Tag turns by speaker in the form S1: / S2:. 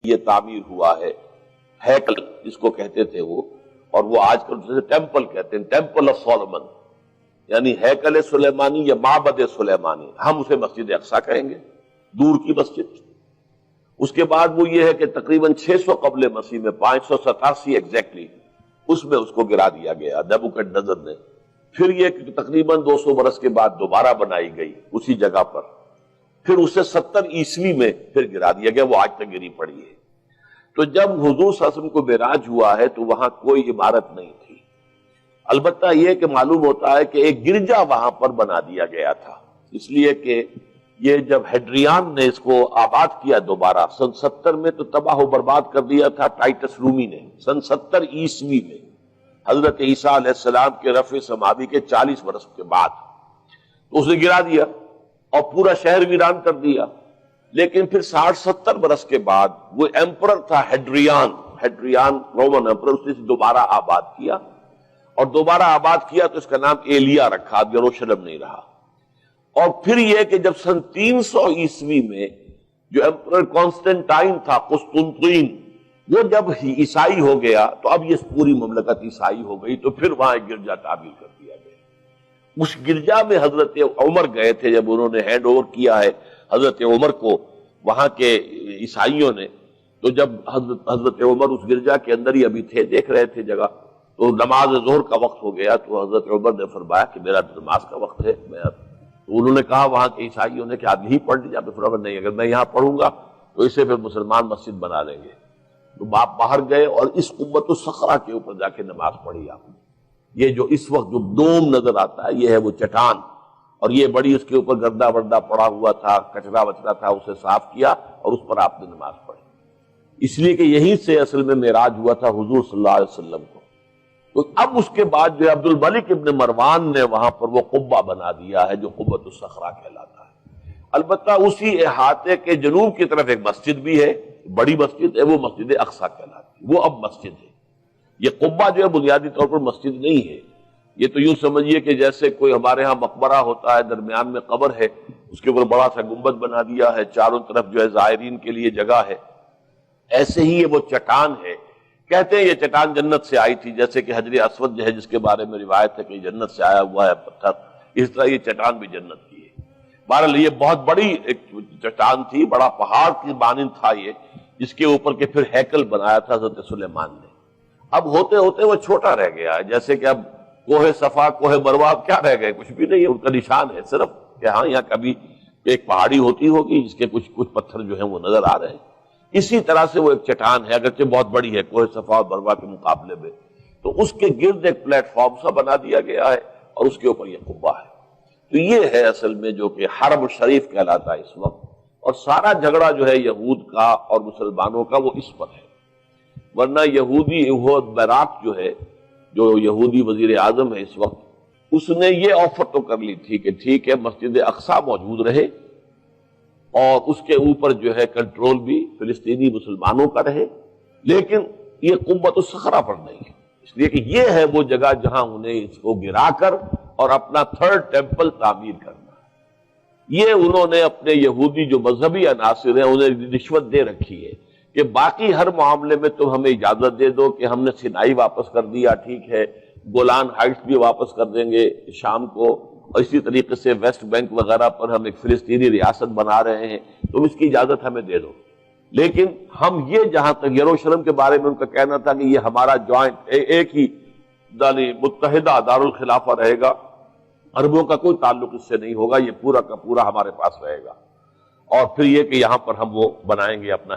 S1: یہ تعمیر ہوا ہے، ہیکل جس کو کہتے تھے وہ، اور وہ آج کل جسے ٹیمپل کہتے ہیں، ٹیمپل آف سولومن، یعنی ہیکل سلیمانی یا معبد سلیمانی، ہم اسے مسجد اقصی کہیں گے، دور کی مسجد۔ اس کے بعد وہ یہ ہے کہ تقریباً 600 قبل مسیح میں 587 ایگزیکٹلی اس میں اس کو گرا دیا گیا نیبوکڈنیزر نے۔ پھر یہ کہ تقریباً 200 برس کے بعد دوبارہ بنائی گئی اسی جگہ پر، پھر اسے 70 عیسوی میں پھر گرا دیا گیا، وہ آج تک گری پڑی ہے۔ تو جب حضور صلی اللہ علیہ وسلم کو معراج ہوا ہے تو وہاں کوئی عمارت نہیں تھی، البتہ یہ کہ معلوم ہوتا ہے کہ ایک گرجا وہاں پر بنا دیا گیا تھا، اس لیے کہ یہ جب ہیڈریان نے اس کو آباد کیا دوبارہ سن 70 میں تو تباہ و برباد کر دیا تھا ٹائٹس رومی نے سن 70 عیسوی میں، حضرت عیسیٰ علیہ السلام کے رفع سماوی کے 40 برس کے بعد تو اسے گرا دیا اور پورا شہر ویران کر دیا۔ لیکن پھر 60-70 برس کے بعد وہ ایمپرر تھا ہیڈریان رومن ایمپرر، اس نے دوبارہ آباد کیا، اور دوبارہ آباد کیا تو اس کا نام ایلیا رکھا، اب یروشلم نہیں رہا۔ اور پھر یہ کہ جب سن 300 عیسوی میں جو ایمپرر کانسٹنٹائن تھا قسطنطین، وہ جب عیسائی ہو گیا تو اب یہ پوری مملکت عیسائی ہو گئی، تو پھر وہاں ایک گرجا تعمیر کر دیا گیا۔ اس گرجا میں حضرت عمر گئے تھے، جب انہوں نے ہینڈ اوور کیا ہے حضرت عمر کو وہاں کے عیسائیوں نے، تو جب حضرت عمر اس گرجا کے اندر ہی ابھی تھے، دیکھ رہے تھے جگہ، تو نماز ظہر کا وقت ہو گیا، تو حضرت عمر نے فرمایا کہ میرا نماز کا وقت ہے، تو انہوں نے کہا وہاں کے عیسائیوں نے کہ آپ یہیں پڑھ لیجیے، آپ نے فرمایا نہیں، اگر میں یہاں پڑھوں گا تو اسے پھر مسلمان مسجد بنا لیں گے۔ تو باپ باہر گئے اور اس قبۃ الصخرہ کے اوپر جا کے نماز پڑھی آپ نے۔ یہ جو اس وقت جو دوم نظر آتا ہے یہ ہے وہ چٹان، اور یہ بڑی اس کے اوپر گردہ وردہ پڑا ہوا تھا، کچرا وچرا تھا، اسے صاف کیا اور اس پر آپ نے نماز پڑھی، اس لیے کہ یہیں سے اصل میں معراج ہوا تھا حضور صلی اللہ علیہ وسلم کو۔ تو اب اس کے بعد جو عبد الملک ابن مروان نے وہاں پر وہ قبہ بنا دیا ہے جو قبۃ الصخرہ کہلاتا ہے۔ البتہ اسی احاطے کے جنوب کی طرف ایک مسجد بھی ہے، بڑی مسجد ہے، وہ مسجد اقصی کہلاتی ہے، وہ اب مسجد ہے۔ یہ قبہ جو ہے بنیادی طور پر مسجد نہیں ہے، یہ تو یوں سمجھیے کہ جیسے کوئی ہمارے ہاں مقبرہ ہوتا ہے، درمیان میں قبر ہے، اس کے اوپر بڑا سا گنبد بنا دیا ہے، چاروں طرف جو ہے زائرین کے لیے جگہ ہے، ایسے ہی یہ وہ چٹان ہے۔ کہتے ہیں یہ چٹان جنت سے آئی تھی، جیسے کہ حجر اسود جو ہے جس کے بارے میں روایت ہے کہ جنت سے آیا ہوا ہے پتھر، اس طرح یہ چٹان بھی جنت کی ہے۔ بہرحال یہ بہت بڑی ایک چٹان تھی، بڑا پہاڑ کی مانند تھا یہ، جس کے اوپر کے پھر ہیکل بنایا تھا حضرت سلیمان نے۔ اب ہوتے ہوتے وہ چھوٹا رہ گیا ہے، جیسے کہ اب کوہ صفا کوہ مروہ اب کیا رہ گئے، کچھ بھی نہیں ہے، ان کا نشان ہے صرف کہ ہاں یہاں کبھی ایک پہاڑی ہوتی ہوگی جس کے کچھ پتھر جو ہیں وہ نظر آ رہے ہیں۔ اسی طرح سے وہ ایک چٹان ہے، اگرچہ بہت بڑی ہے کوہ صفا اور مروہ کے مقابلے میں، تو اس کے گرد ایک پلیٹ فارم سا بنا دیا گیا ہے اور اس کے اوپر یہ قبہ ہے۔ تو یہ ہے اصل میں جو کہ حرم الشریف کہلاتا ہے اس وقت، اور سارا جھگڑا جو ہے یہود کا اور مسلمانوں کا وہ اس پر ہے۔ ورنہ یہودی یہود بیراق جو ہے، جو یہودی وزیر اعظم ہے اس وقت، اس نے یہ آفر تو کر لی تھی کہ ٹھیک ہے مسجد اقصی موجود رہے اور اس کے اوپر جو ہے کنٹرول بھی فلسطینی مسلمانوں کا رہے، لیکن یہ قبۃ الصخرہ پر نہیں ہے، اس لیے کہ یہ ہے وہ جگہ جہاں انہیں اس کو گرا کر اور اپنا تھرڈ ٹیمپل تعمیر کرنا ہے۔ یہ انہوں نے اپنے یہودی جو مذہبی عناصر ہیں انہیں رشوت دے رکھی ہے کہ باقی ہر معاملے میں تم ہمیں اجازت دے دو کہ ہم نے سینائی واپس کر دیا، ٹھیک ہے، گولان ہائٹس بھی واپس کر دیں گے شام کو، اور اسی طریقے سے ویسٹ بینک وغیرہ پر ہم ایک فلسطینی ریاست بنا رہے ہیں، تم اس کی اجازت ہمیں دے دو، لیکن ہم یہ جہاں تک یروشلم کے بارے میں ان کا کہنا تھا کہ یہ ہمارا جوائنٹ ایک ہی متحدہ دارالخلافہ رہے گا، عربوں کا کوئی تعلق اس سے نہیں ہوگا، یہ پورا کا پورا ہمارے پاس رہے گا، اور پھر یہ کہ یہاں پر ہم وہ بنائیں گے اپنا